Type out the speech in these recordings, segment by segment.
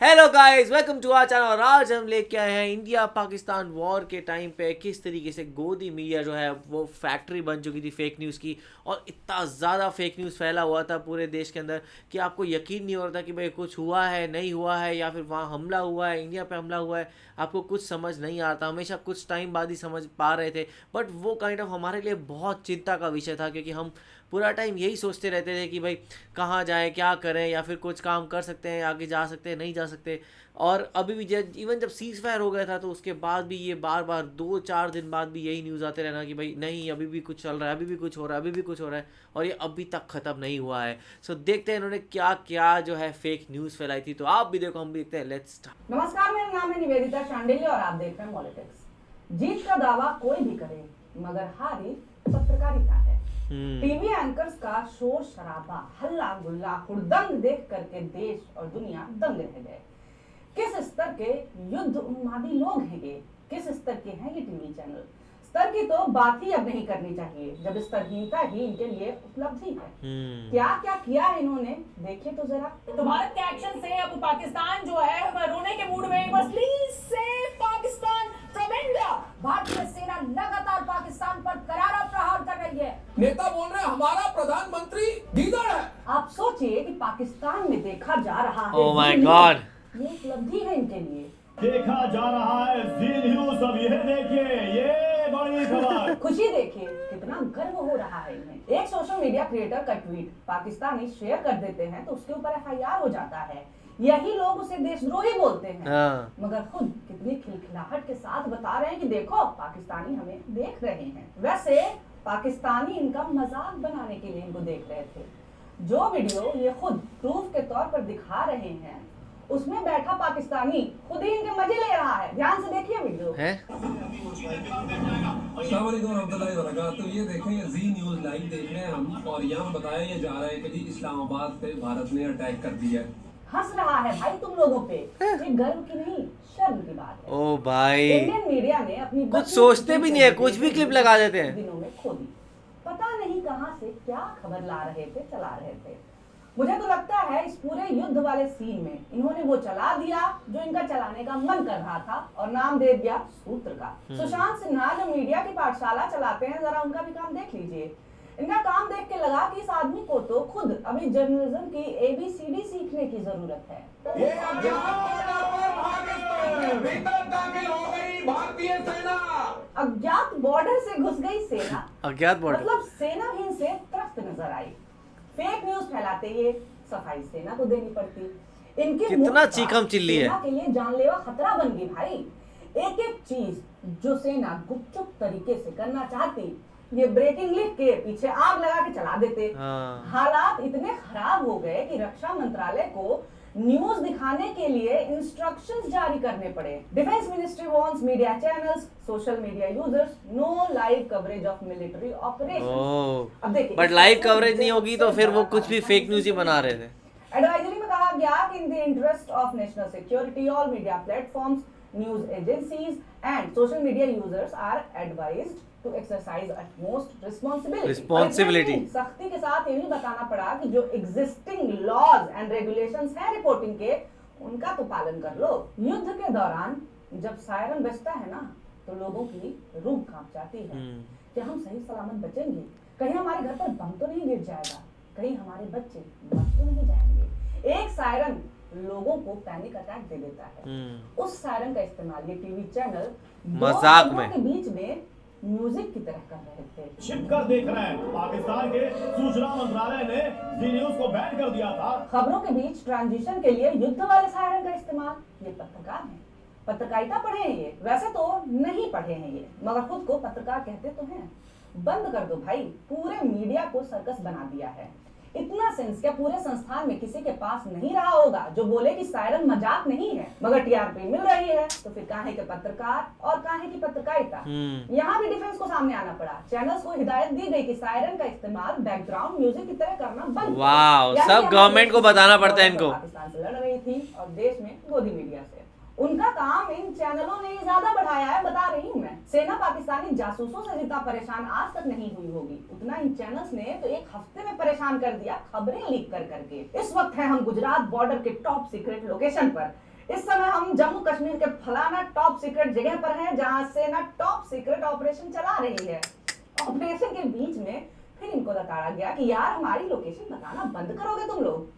Hello guys, welcome to our channel. और आज हम लेके आए हैं इंडिया पाकिस्तान वॉर के टाइम पे किस तरीके से गोदी मीडिया जो है वो फैक्ट्री बन चुकी थी फेक न्यूज़ की। और इतना ज़्यादा फेक न्यूज़ फैला हुआ था पूरे देश के अंदर कि आपको यकीन नहीं हो रहा था कि भाई कुछ हुआ है नहीं हुआ है, या फिर वहाँ हमला हुआ है, इंडिया पे हमला हुआ है। आपको कुछ समझ नहीं आता, हमेशा कुछ टाइम बाद ही समझ पा रहे थे। बट वो काइंड ऑफ हमारे लिए बहुत चिंता का विषय था, क्योंकि हम पूरा टाइम यही सोचते रहते थे कि भाई कहाँ जाएं, क्या करें, या फिर कुछ काम कर सकते हैं, आगे जा सकते हैं, नहीं जा सकते। और अभी भी इवन जब सीज फायर हो गया था तो उसके बाद भी ये बार बार 2-4 दिन बाद भी यही न्यूज़ आते रहना कि भाई नहीं, अभी भी कुछ चल रहा है, अभी भी कुछ हो रहा है, अभी भी कुछ हो रहा है, और ये अभी तक ख़त्म नहीं हुआ है। सो देखते हैं इन्होंने क्या क्या जो है फेक न्यूज़ फैलाई थी। तो आप भी देखो, हम भी देखते हैं। Let's start. नमस्कार, मेरा नाम है निवेदिता शांडिल्य और आप देख रहे हैं पॉलिटिक्स। जीत का दावा कोई भी करे मगर हारी पत्रकारिता है। टीवी एंकर्स का शोर शराबा, हल्ला गुल्ला, हुड़दंग देख करके देश और दुनिया दंग रह गए। किस स्तर के युद्ध उन्मादी लोग हैं ये, किस स्तर के हैं ये टीवी चैनल। स्तर की तो बात ही अब नहीं करनी चाहिए जब स्तरहीनता ही इनके लिए उपलब्धि है। क्या क्या किया है इन्होंने, देखिए तो जरा। तो भारत के एक्शन से अब पाकिस्तान जो है वह रोने के मूड में। बस please save Pakistan from India. भारतीय सेना लगातार पाकिस्तान पर करारा प्रहार कर रही है। नेता बोल रहे हैं हमारा प्रधानमंत्री गीदड़ है। आप सोचिए कि पाकिस्तान में देखा जा रहा है। ओह माय गॉड, ये उपलब्धि है इनके लिए। देखा जा रहा है जी न्यूज़। अब ये देखिए, ये बड़ी खबर। खुशी देखिए, कितना गर्व हो रहा है इन्हें। एक सोशल मीडिया क्रिएटर का ट्वीट पाकिस्तानी शेयर कर देते हैं तो उसके ऊपर FIR हो जाता है। यही लोग उसे देशद्रोही बोलते हैं। मगर खुद कितनी खिलखिलाहट के साथ बता रहे हैं कि देखो पाकिस्तानी हमें देख रहे हैं। वैसे पाकिस्तानी इनका मजाक बनाने के लिए इनको देख रहे थे। जो वीडियो ये खुद प्रूफ के तौर पर दिखा रहे हैं उसमें बैठा पाकिस्तानी खुद ही इनके मजे ले रहा है। ध्यान से देखिए वीडियो। तो ये देखें, ये जी न्यूज़ लाइव देख रहे हैं हम, और यहाँ बताया ये जा रहा है कि जी इस्लामाबाद पे भारत ने अटैक कर दिया है। हंस रहा है भाई तुम लोगों पे। ये गर्व की नहीं, शर्म की बात है। ओ भाई, इंडियन मीडिया ने अपनी कुछ सोचते भी नहीं है, कुछ भी क्लिप लगा देते हैं। दिनों में खो दी। पता नहीं कहां से क्या खबर ला रहे थे, चला रहे थे। मुझे तो लगता है इस पूरे युद्ध वाले सीन में इन्होंने वो चला दिया जो इनका चलाने का मन कर रहा था, और नाम दे दिया सूत्र का। सुशांत सिन्हा जो मीडिया की पाठशाला चलाते हैं, जरा उनका भी काम देख लीजिए। इनका काम देख के लगा कि इस आदमी को तो खुद अभी जर्नलिज्म की ABCD सीखने की जरूरत है। ये भीतर दाखिल हो गई भारतीय सेना। अज्ञात बॉर्डर से घुस गई सेना। अज्ञात बॉर्डर मतलब सेना भी इनसे त्रस्त नजर आई। फेक न्यूज फैलाते ये सफाई सेना को देनी पड़ती। इनकी कितना चीखम चिल्ली है। सेना के लिए जानलेवा खतरा बन गई भाई। एक एक चीज जो सेना गुपचुप तरीके से करना चाहती, ये ब्रेकिंग लिख के पीछे आग लगा के चला देते। हालात इतने खराब हो गए कि रक्षा मंत्रालय को न्यूज दिखाने के लिए इंस्ट्रक्शंस जारी करने पड़े। Defence ministry warns media channels, social media users, no live coverage of military operation. अब देखिए, बट लाइव कवरेज नहीं होगी तो फिर वो कुछ भी फेक न्यूज ही बना रहे थे। एडवाइजरी में कहा गया कि in the interest of national security all media platforms, news agencies and social media users are advised to exercise utmost responsibility. सख्ती के साथ ये भी बताना पड़ा कि जो एग्जिस्टिंग लॉज एंड रेगुलेशंस हैं रिपोर्टिंग के, उनका तो पालन कर लो। युद्ध के दौरान जब सायरन बजता है ना तो लोगों की रूह कांप जाती है कि हम सही सलामत बचेंगे, कहीं हमारे घर पर बम तो नहीं गिर जाएगा, कहीं हमारे बच्चे मर तो नहीं जाएंगे। एक सायरन लोगों को पैनिक अटैक दे देता है। उस सायरन का इस्तेमाल ये टीवी चैनल मजाक में के बीच में म्यूजिक की तरह कर रहे थे। छिप कर देख रहे हैं, पाकिस्तान के सूचना मंत्रालय ने जी न्यूज़ को बैन कर दिया था। खबरों के बीच ट्रांजिशन के लिए युद्ध वाले सायरन का इस्तेमाल। ये पत्रकार हैं, पत्रकारिता पढ़े हैं ये, वैसे तो नहीं पढ़े हैं ये, मगर खुद को पत्रकार कहते तो हैं। बंद कर दो भाई, पूरे मीडिया को सर्कस बना दिया है। इतना सेंस क्या पूरे संस्थान में किसी के पास नहीं रहा होगा जो बोले कि सायरन मजाक नहीं है, मगर TRP मिल रही है तो फिर काहे के पत्रकार और काहे की पत्रकारिता। यहाँ भी डिफेंस को सामने आना पड़ा। चैनल्स को हिदायत दी गई कि सायरन का इस्तेमाल बैकग्राउंड म्यूजिक की तरह करना बंद। वाह, सब गवर्नमेंट को बताना पड़ता है इनको। पाकिस्तान से लड़ रही थी और देश में गोदी मीडिया से। उनका काम इन चैनलों ने ज्यादा बढ़ाया है, बता रही हूँ मैं। सेना पाकिस्तानी जासूसों से जितना परेशान आज तक नहीं हुई होगी, उतना इन चैनल्स ने तो एक हफ्ते में परेशान कर दिया खबरें लीक कर करके। इस वक्त है हम गुजरात बॉर्डर के टॉप सीक्रेट लोकेशन पर। इस समय हम जम्मू कश्मीर के फलाना टॉप सीक्रेट जगह पर हैं जहां सेना टॉप सीक्रेट ऑपरेशन चला रही है। ऑपरेशन के बीच में फिर इनको बताया गया कि यार हमारी लोकेशन बताना बंद करोगे तुम लोग।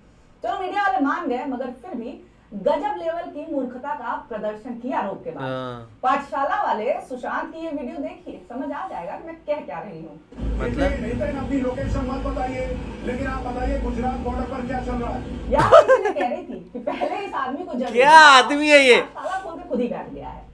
चलो मीडिया वाले मान गए, मगर फिर भी गजब लेवल की मूर्खता का प्रदर्शन किया आरोप के बाद। पाठशाला वाले सुशांत की ये वीडियो देखिए, समझ आ जाएगा कि मैं कह क्या रही हूँ। मतलब अपनी लोकेशन मत बताइए, लेकिन आप बताइए गुजरात बॉर्डर पर क्या चल रहा है। यार मैं कह रही थी कि पहले इस आदमी को जब क्या आदमी है ये, पाठशाला खोल के खुद ही बैठ गया है।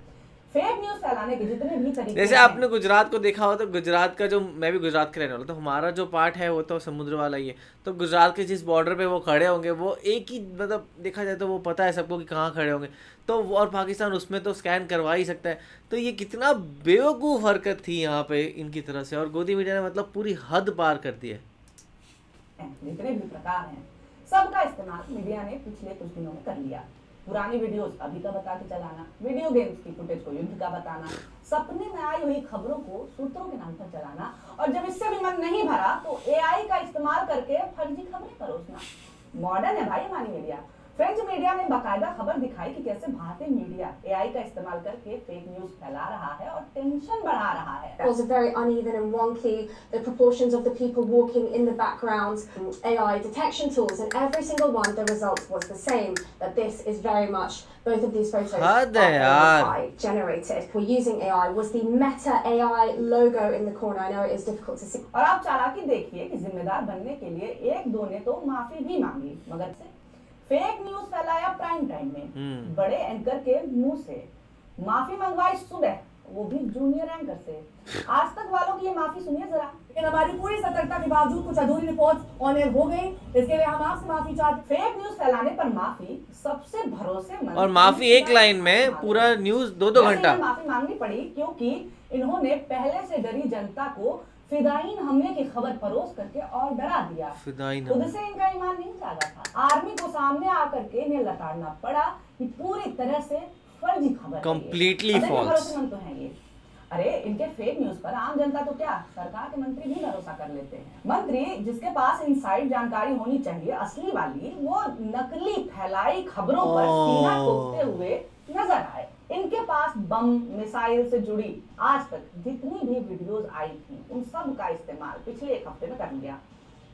फेक न्यूज फैलाने के जितने भी तरीके जैसे आपने गुजरात को देखा हो तो गुजरात का जो, मैं भी गुजरात के रहने वाला, तो हमारा जो पार्ट है वो तो समुद्र वाला ही है। तो गुजरात के जिस बॉर्डर पे वो खड़े होंगे वो एक ही, मतलब देखा जाए तो वो पता है सबको कि कहाँ खड़े होंगे। तो और पाकिस्तान उसमें तो स्कैन करवा ही सकता है। तो ये कितना बेवकूफ़ हरकत थी यहाँ पे इनकी तरफ से, और गोदी मीडिया ने मतलब पूरी हद पार कर दी है। जितने भी प्रकार हैं सबका इस्तेमाल मीडिया ने पिछले कुछ दिनों में कर लिया। पुरानी वीडियोस अभी का बता के चलाना, वीडियो गेम्स की फुटेज को युद्ध का बताना, सपने में आई हुई खबरों को सूत्रों के नाम पर चलाना, और जब इससे भी मन नहीं भरा तो एआई का इस्तेमाल करके फर्जी खबरें परोसना। मॉडर्न है भाई हमारी मीडिया। फ्रेंच मीडिया ने बाकायदा खबर दिखाई कि कैसे भारतीय मीडिया एआई का इस्तेमाल करके फेक न्यूज फैला रहा है और टेंशन बढ़ा रहा है। It was very uneven and wonky. The proportions of the people walking in the background, AI detection tools, and every single one, the result was the same. That this is very much, both of these photos Had are yaar. AI generated. We're using AI. Was the Meta AI logo in the corner? I know it is difficult to see. और आप चालाकी देखिए कि जिम्मेदार बनने के लिए एक दो ने तो माफी भी मांगी, मगर से फेक न्यूज फैलाया प्राइम टाइम में बड़े एंकर के मुंह से, माफी मंगवाई सुबह, वो भी जूनियर एंकर से। आज तक वालों की ये माफी सुनिए जरा। लेकिन हमारी पूरी सतर्कता के बावजूद कुछ अधूरी रिपोर्ट ऑन एयर हो गई, इसके लिए हम आपसे माफी चाहते। फेक न्यूज फैलाने पर माफी सबसे भरोसेमंद, और माफी एक लाइन में, पूरा न्यूज 2-2 घंटा। माफी मांगनी पड़ी क्योंकि इन्होंने पहले से डरी जनता को फिदायीन हमले की खबर परोस करके और डरा दिया। खुद से इनका ईमान नहीं जागा था। आर्मी को सामने आकर के इन्हें लताड़ना पड़ा कि पूरी तरह से फर्जी खबर, कंप्लीटली फॉल्स। भरोसेमंद तो है ये। अरे इनके फेक न्यूज पर आम जनता तो क्या, सरकार के मंत्री भी भरोसा कर लेते हैं। मंत्री जिसके पास इनसाइड जानकारी होनी चाहिए असली वाली, वो नकली फैलाई खबरों पर सीना ठोकते हुए नजर आए। इनके पास बम मिसाइल से जुड़ी आज तक जितनी भी वीडियोस आई थी उन सब का इस्तेमाल पिछले एक हफ्ते में कर लिया।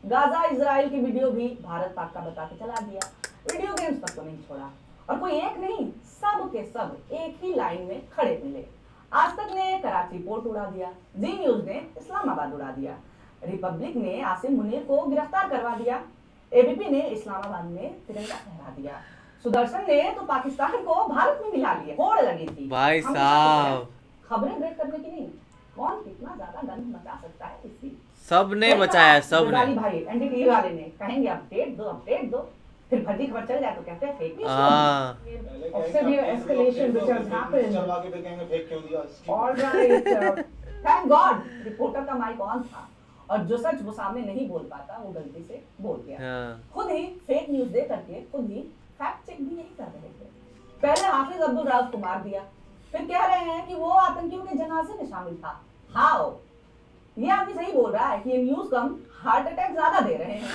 गाजा इजराइल की वीडियो भी भारत पाक का बता के चला दिया। वीडियो गेम्स तक तो नहीं छोड़ा, और कोई एक नहीं, सब के सब एक ही लाइन में खड़े मिले। आज तक ने कराची पोर्ट उड़ा दिया, जी न्यूज ने इस्लामाबाद उड़ा दिया, रिपब्लिक ने आसिम मुनीर को गिरफ्तार करवा दिया, एबीपी ने इस्लामाबाद में तिरंगा फहरा दिया, सुदर्शन ने तो पाकिस्तान को भारत में मिला लिया। होड़ लगी थी भाई साहब, खबरें ब्रेक करने की नहीं, कौन कितना ज्यादा गंद मचा सकता है इसकी। सब ने बचाया, सब ने। भाई एनडीटीवी वाले ने कहेंगे अपडेट दो, फिर फर्जी खबर चल जाए तो कहते हैं fake news. severe escalation which has happened. All right, thank God reporter का माइक ऑन था, और जो सच वो सामने नहीं बोल पाता वो गलती से बोल गया। खुद ही फेक न्यूज दे करके खुद ही फैक्ट चेक भी यही कर रहे थे। पहले हाफिज अब्दुल राउफ को मार दिया, फिर कह रहे हैं कि वो आतंकियों के जनाजे में शामिल था। हाउ, ये आदमी सही बोल रहा है कि ये न्यूज कम हार्ट अटैक ज्यादा दे रहे हैं।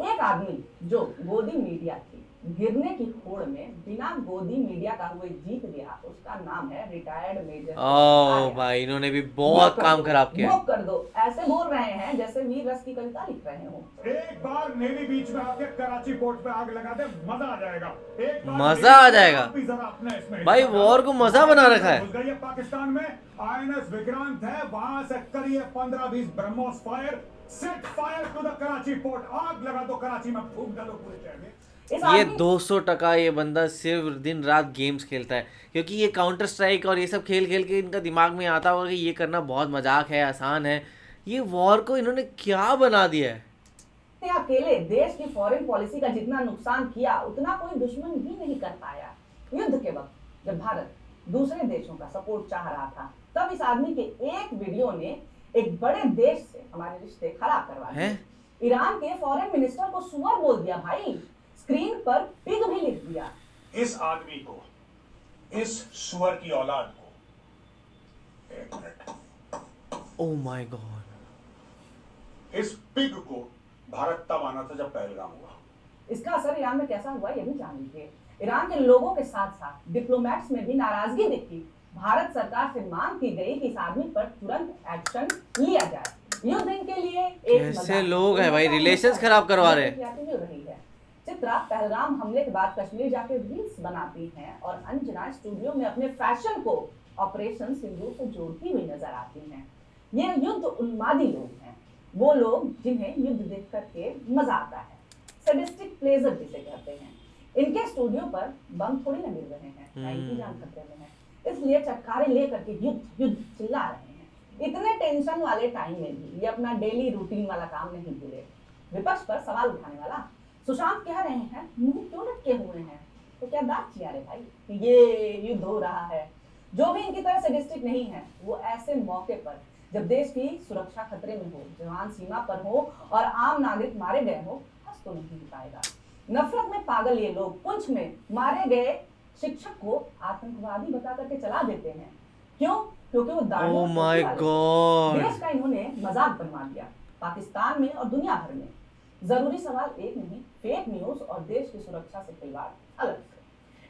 एक आदमी जो गोदी मीडिया की गिरने की होड़ में बिना गोदी मीडिया का हुए जीत गया, उसका नाम है रिटायर्ड मेजर। ओह भाई, इन्होंने भी बहुत काम खराब किया। मुक्त कर दो, ऐसे बोल रहे हैं जैसे वीर रस की कविता लिख रहे हो। एक बार नेवी बीच में आके कराची पोर्ट पे आग लगा दे, मजा आ जाएगा। एक बार मजा आ जाएगा भाई, वॉर को मजा बना रखा है। पाकिस्तान में आईएनएस विक्रांत है, वहां से करिए 15-20 BrahMos fire, set fire to the Karachi port, आग लगा दो कराची में, फूंक डालो पूरे शहर में। ये 200% ये बंदा सिर्फ दिन रात गेम्स खेलता है, क्योंकि ये काउंटर स्ट्राइक और ये सब खेल खेल के इनका दिमाग में आता होगा कि ये करना बहुत मजाक है, आसान है। ये वॉर को इन्होंने क्या बना दिया है। अकेले देश की फॉरेन पॉलिसी का जितना नुकसान किया उतना कोई दुश्मन भी नहीं कर पाया। युद्ध के वक्त जब भारत दूसरे देशों का सपोर्ट चाह रहा था, तब इस आदमी के एक वीडियो ने एक बड़े देश से हमारे रिश्ते खराब करवा दिए। ईरान के फॉरेन मिनिस्टर को सुअर बोल दिया भाई, स्क्रीन पर पिग भी लिख दिया। इस आदमी को, इस सुअर की औलाद को, एक मिनट, ओह माय गॉड, इस पिग को भारत तब आना था जब पहलगाम हुआ। इसका असर ईरान में कैसा हुआ ये भी जान लीजिए। ईरान के लोगों के साथ साथ डिप्लोमेट्स में भी नाराजगी दिखी। भारत सरकार से मांग की गई कि इस आदमी पर तुरंत एक्शन लिया जाए। युद्ध इनके लिए एक कैसे लोग हैं भाई, रिलेशंस खराब करवा रहे हैं। रही है। चित्रा पहलगाम हमले के बाद कश्मीर जाके रील्स बनाती हैं और अंजना स्टूडियो में अपने फैशन को ऑपरेशन सिंदूर से जोड़ती हुई नजर आती हैं। ये युद्ध उन्मादी लोग हैं, वो लोग जिन्हें युद्ध देख करके मजा आता है, सैडिस्टिक प्लेजर जिसे कहते हैं। इनके स्टूडियो पर बम थोड़ी ना गिर रहे हैं, ना इनकी जान खतरे में है, इसलिए चटकारे लेकर के युद्ध युद्ध चिल्ला रहे हैं। इतने टेंशन वाले टाइम में भी ये अपना डेली रूटीन वाला काम नहीं भूले। विपक्ष पर सवाल उठाने वाला सुशांत कह रहे हैं, मुंह क्यों लटके हुए हैं, तो क्या दाग किया रे भाई कि ये युद्ध हो रहा है। जो भी इनकी तरह सैडिस्टिक नहीं है, वो ऐसे मौके पर जब देश की सुरक्षा खतरे में हो, जवान सीमा पर हो और आम नागरिक मारे गए हो, हंस तो नहीं पाएगा। नफरत में पागल ये लोग पुंछ में मारे गए शिक्षक को आतंकवादी बता करके चला देते हैं। क्यों? क्योंकि वो ओह माय गॉड, देश का इन्होंने मजाक बनवा दिया, पाकिस्तान में और दुनिया भर में। जरूरी सवाल एक नहीं, फेक न्यूज और देश की सुरक्षा से खिलवाड़ अलग से।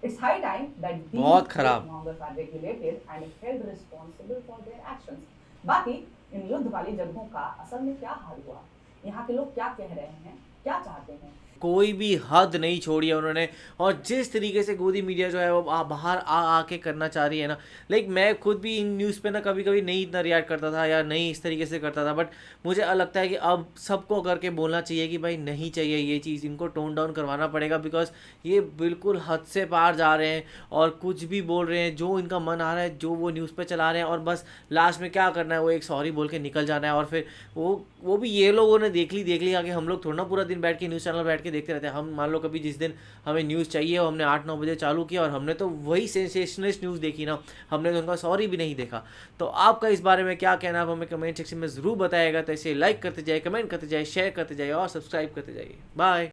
It's high time that बहुत खराब mongers are regulated and held responsible for their actions. बाकी इन युद्ध वाली जगहों का असल में क्या हाल हुआ, यहाँ के लोग क्या कह रहे हैं, क्या चाहते हैं, कोई भी हद नहीं छोड़ी है उन्होंने। और जिस तरीके से गोदी मीडिया जो है वो बाहर आके करना चाह रही है ना, लाइक मैं खुद भी इन न्यूज़ पे ना कभी कभी नहीं इतना रिएक्ट करता था या नहीं इस तरीके से करता था, बट मुझे लगता है कि अब सबको करके बोलना चाहिए कि भाई नहीं चाहिए ये चीज़, इनको टोन डाउन करवाना पड़ेगा, बिकॉज ये बिल्कुल हद से पार जा रहे हैं और कुछ भी बोल रहे हैं, जो इनका मन आ रहा है, जो वो न्यूज़ पे चला रहे हैं, और बस लास्ट में क्या करना है वो एक सॉरी बोल के निकल जाना है। और फिर वो भी ये लोगों ने देख ली आगे, हम लोग थोड़ा ना पूरा दिन बैठ के न्यूज़ चैनल बैठ के देखते रहते हैं। हम मान लो कभी जिस दिन हमें न्यूज़ चाहिए और हमने 8-9 बजे चालू किया और हमने तो वही सेंसेशनलिस्ट न्यूज़ देखी ना, हमने तो उनका सॉरी भी नहीं देखा। तो आपका इस बारे में क्या कहना है, आप हमें कमेंट सेक्शन में ज़रूर बताइएगा। तो इसे लाइक करते जाइए, कमेंट करते जाइए, शेयर करते जाइए और सब्सक्राइब करते जाइए। बाय।